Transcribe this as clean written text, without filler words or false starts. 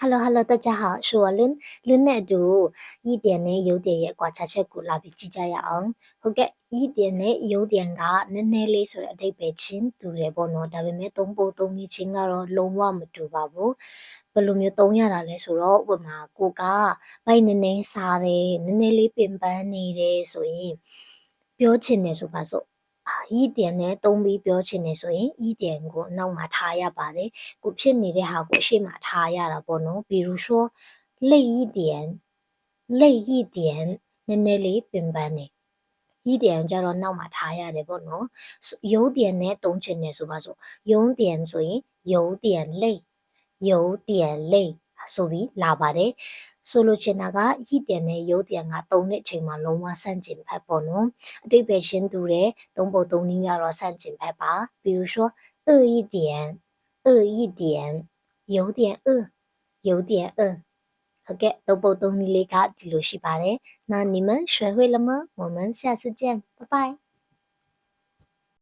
Hello，Hello，大家好，是我lun呢度一点呢有点嘢刮擦ချက်ကိုလာပြီးကြည့်ကြရအောင်ဟုတ်ကဲ့一点呢有点ကနည်းနည်းလေးဆိုတဲ့အဓိပ္ပာယ်ချင်းတူတယ်ပေါ့နော်ဒါပေမဲ့သုံးဖို့သုံးနည်းချင်းကတော့လုံးဝမတူပါဘူးဘယ်လိုမျိုးသုံးရတာလဲဆိုတော့ဥပမာကိုကဗိုက်နည်းနည်းစားတယ်နည်းနည်းလေးပင်ပန်းနေတယ်ဆိုရင်ပြောချင်တယ်ဆိုပါစို့一点နဲ့သုံးပြီးပြောချင်တယ်ဆိုရင်一点ကိုနောက်မှာထားရပါတယ်ကိုဖြစ်နေတဲ့ဟာကိုရှေ့မှာထားရတာပေါ့နော်比如说累一点累一点နည်းနည်းလေးပင်ပန်းနေ一点ကျတော့နောက်မှာထားရတယ်ပေါ့နော်有点နဲ့သုံးချင်တယ်ဆိုပါစို့有点ဆိုရင်有点累有点累ဆိုပြီးလာပါတယ်ဆိုလိုချင်တာက一点နဲ့有点ကသုံးတဲ့အချိန်မှာလုံးဝဆန့်ကျင်ဘက်ပေါ့နော်အတိတ်ပဲရှင်းတူတယ်သုံးဖို့သုံးနည်းကတော့ဆန့်ကျင်ဘက်ပါ比如说饿一点饿一点有点饿有点饿ဟုတ်ကဲ့သုံးဖို့သုံးနည်းလေးကဒီလိုရှိပါတယ်那你们学会了吗我们下次见拜拜